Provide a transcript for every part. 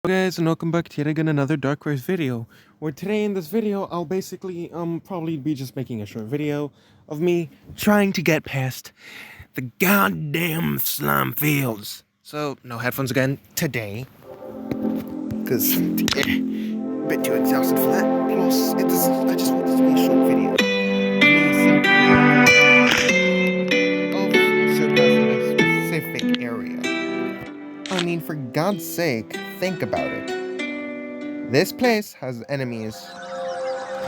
Hello guys, and welcome back to yet again another Dark Race video, where today in this video I'll basically probably be just making a short video of me trying to get past the goddamn slime fields. So no headphones again today, because a bit too exhausted for that. Plus I just want this to be a short video of surpassing a specific area. I mean, for God's sake, think about it. This place has enemies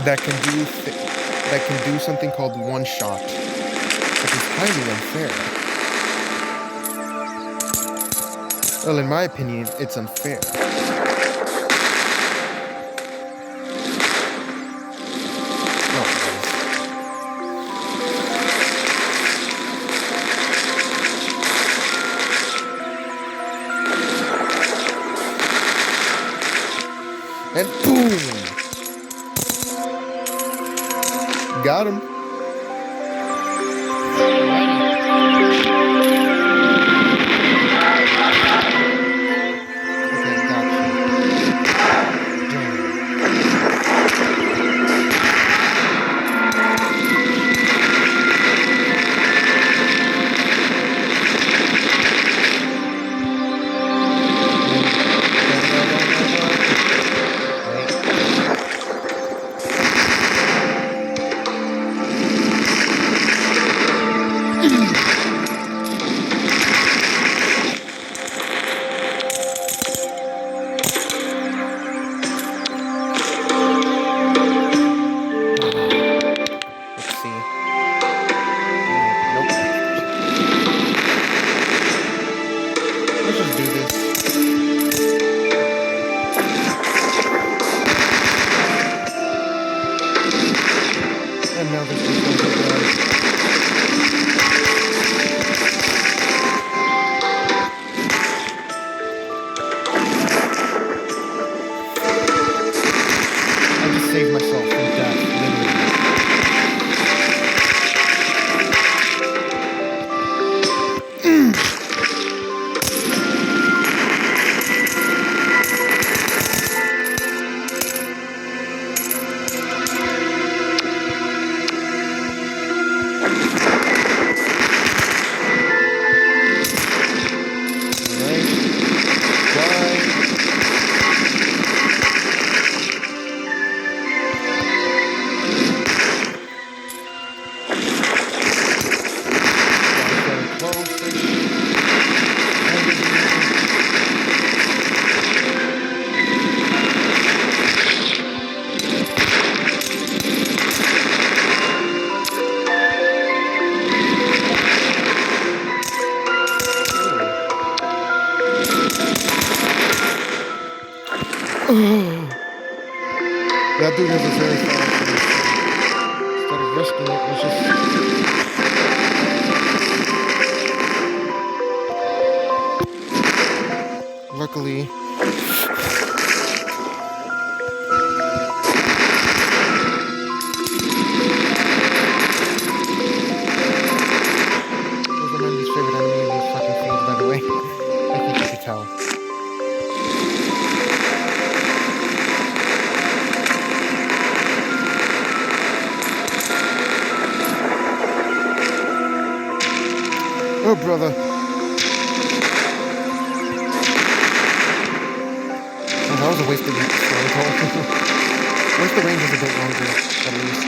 that can do something called one shot, which is highly unfair. Well, in my opinion, it's unfair. And boom! Got him. Save myself from death, That dude has a very fast instead of risking it, was just luckily those are my least favorite enemy in these fucking fields, by the way. I think you could tell. Oh, brother. Oh, that was a wasted phone. Once the range is a bit longer, at least.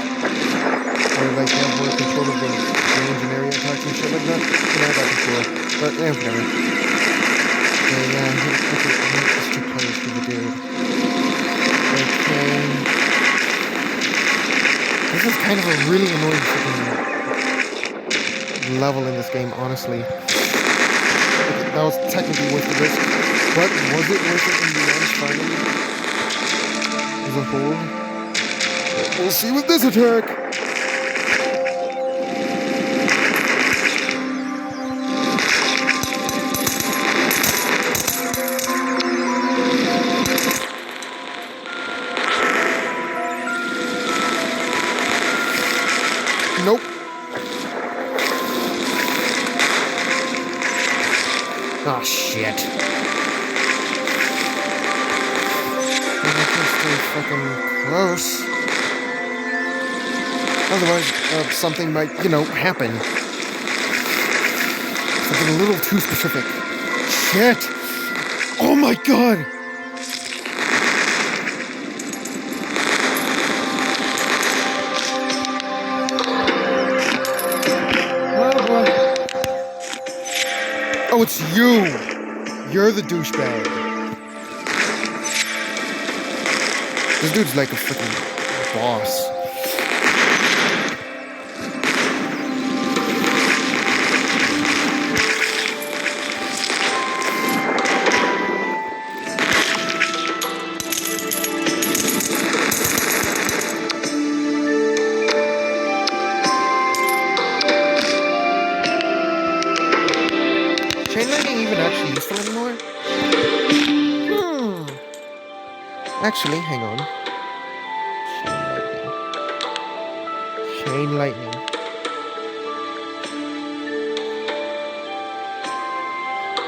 Or like you have more control of the range and area attacks and shit like that. You know, that'd be cool. But, whatever. Yeah, let's two players for the dude. Okay. This is kind of a really annoying freaking level in this game, honestly. That was technically worth the risk, but was it worth it in the end, finally? As a whole? We'll see with this attack! Nope. Ah, shit. fucking close. Otherwise, something might, happen. Something a little too specific. Shit! Oh my god! Oh boy. Oh, it's you! You're the douchebag. This dude's like a freaking boss. Chain lightning even actually useful anymore? Actually, hang on. Chain lightning.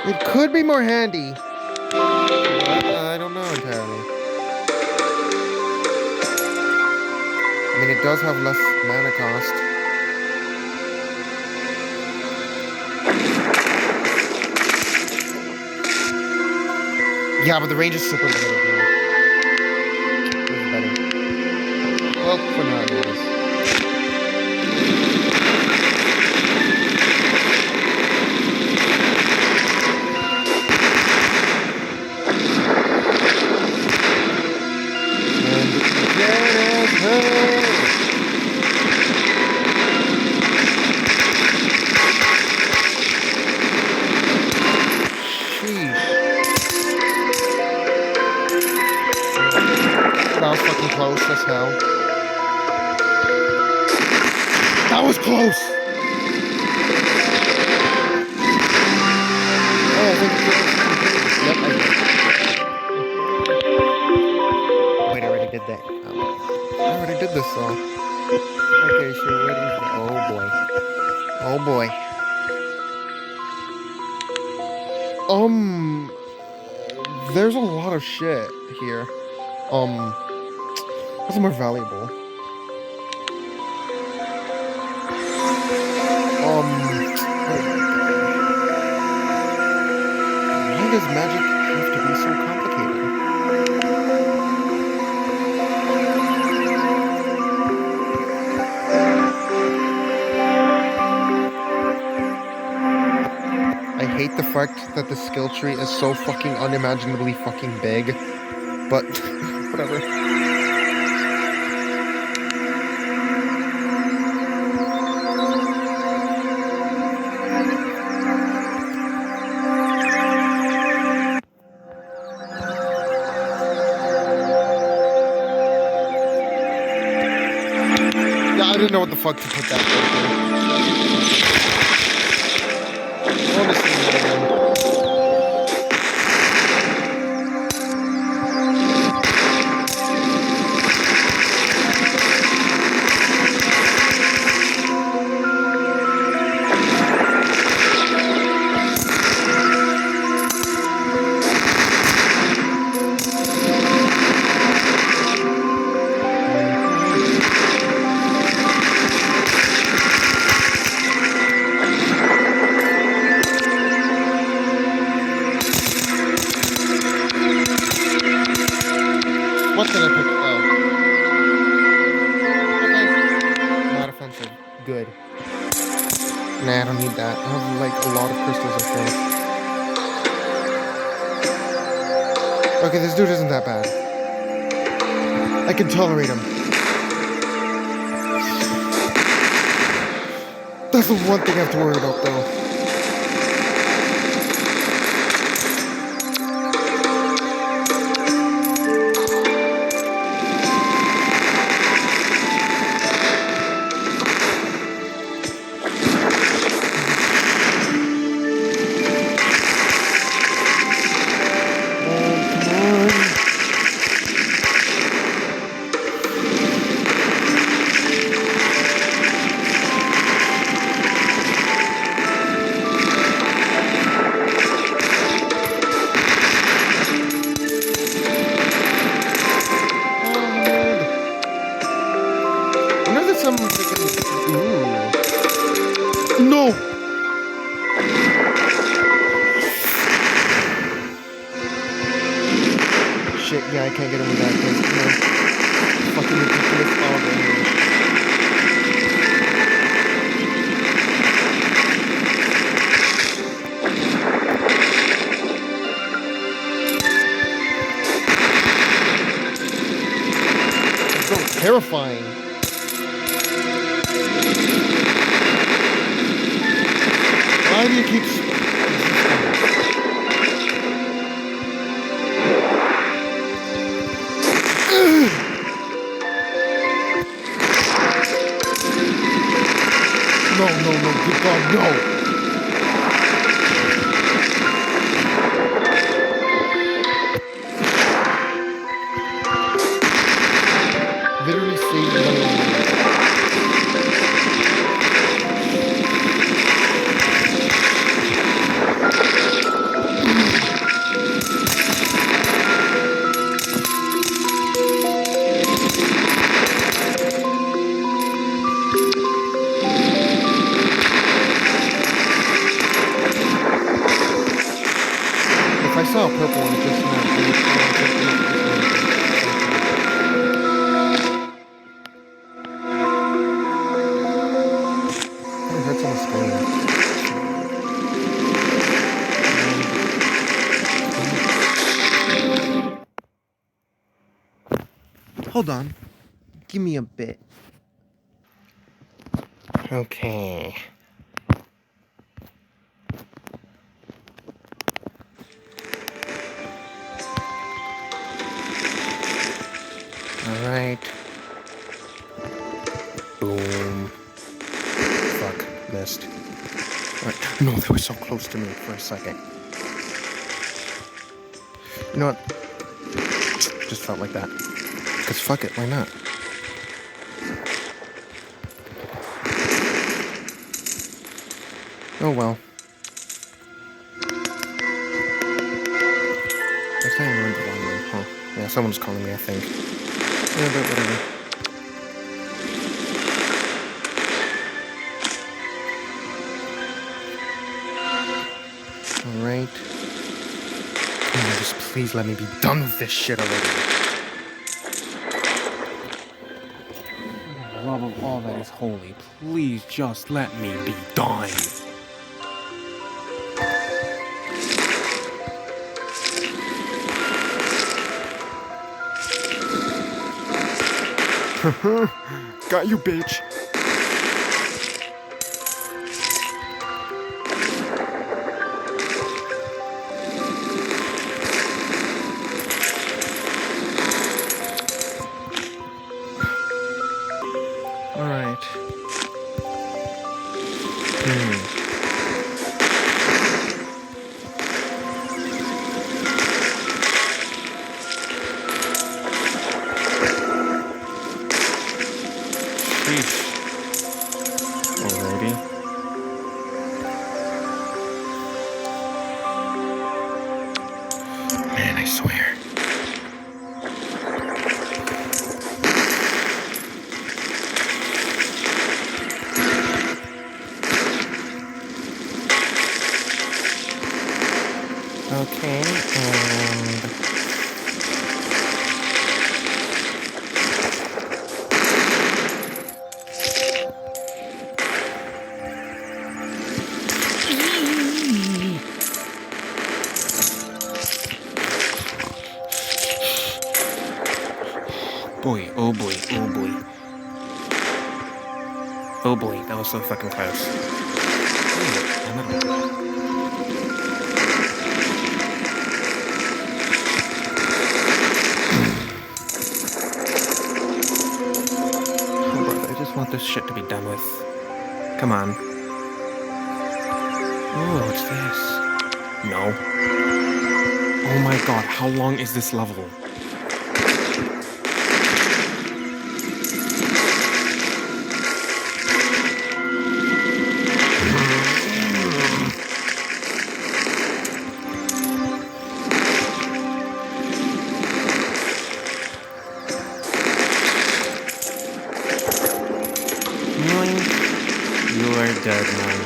It could be more handy. But I don't know entirely. I mean, it does have less mana cost. Yeah, but the range is super limited now. It's better. Well, for now it is. That was fucking close as hell. That was close! Oh, I think it's yep, I did. Wait, I already did that. I already did this song. Okay, sure, what is that? Oh boy. Oh boy. There's a lot of shit here. What's more valuable? Why does magic have to be so complicated? I hate the fact that the skill tree is so fucking unimaginably fucking big, but whatever. I didn't know what the fuck to put that for. Honestly, man. What did I pick? Oh. Okay. Not offensive. Good. Nah, I don't need that. I have like a lot of crystals, I think. Okay, this dude isn't that bad. I can tolerate him. That's the one thing I have to worry about, though. shit, yeah, I can't get in with that because, you know, fucking ridiculous all day. It's so terrifying. Why do you keep... No, good God, no! Literally saved my life. If I saw a purple one just now, it hurts on the screen. Hold on. Give me a bit. Okay. Alright. Boom. Fuck. Missed. Right. No, they were so close to me for a second. You know what? Just felt like that. Because fuck it, why not? Oh well. I can't remember the line, huh? Yeah, someone's calling me, I think. Yeah, but whatever. Alright. Come on, just please let me be done with this shit already. For the love of all that is holy, please just let me be done. Got you, bitch. All right. Alrighty. Man, I swear. Okay, and... Boy, oh boy, oh boy. Oh boy, that was so fucking close. Oh brother, I just want this shit to be done with. Come on. Oh, what's this? No. Oh my god, how long is this level? You are dead, man.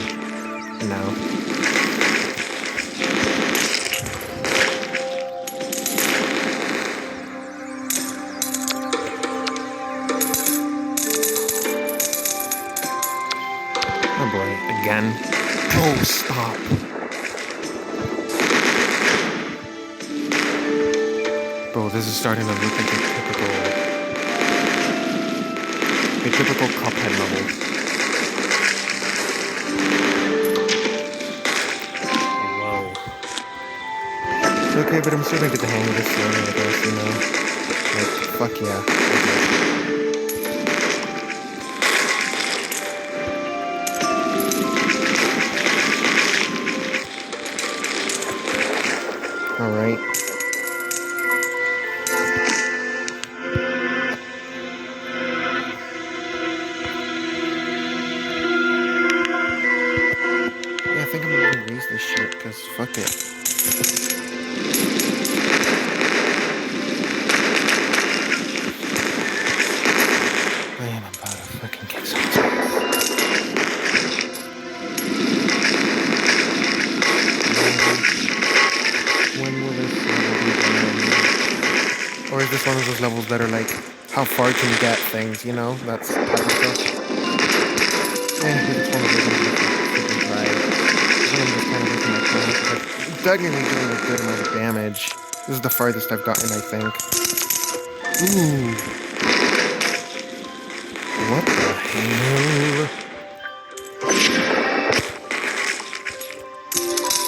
No. man. Oh, stop. Bro, this is starting to look like a typical Cuphead level. Whoa. Okay, but I'm starting to get the hang of this slowly, I guess, you know? Like, fuck yeah. Okay. Alright. Yeah, I think I'm gonna erase this shit, because fuck it. Man, I'm about to fucking kick some ass. When will this level be done? Or is this one of those levels that are like, how far can you get things, you know? That's type of stuff. Yeah, I think it's one of those ones that you can try. I'm just kind of looking at time because I'm technically doing a good amount of damage. This is the farthest I've gotten, I think. Ooh. What the hell?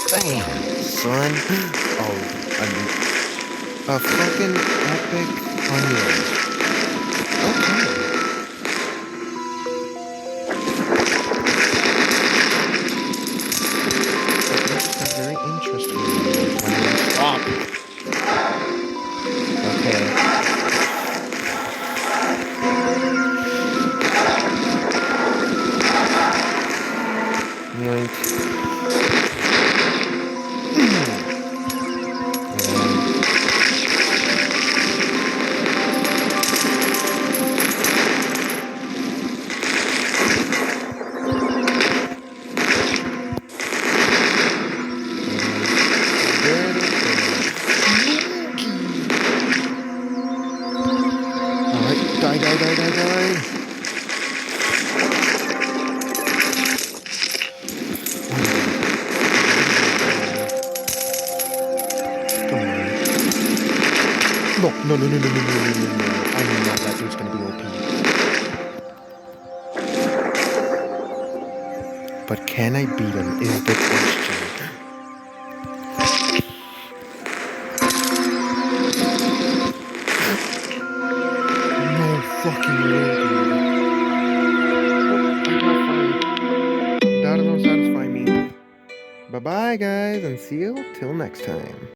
Damn, son. Oh, a fucking epic onion. Okay. That's very interesting. Stop. Okay. Yoink. Die. Come on. No. I know that dude's gonna be OP. But can I beat him is the question. No fucking way, dude. That'll satisfy me. Bye-bye, guys, and see you till next time.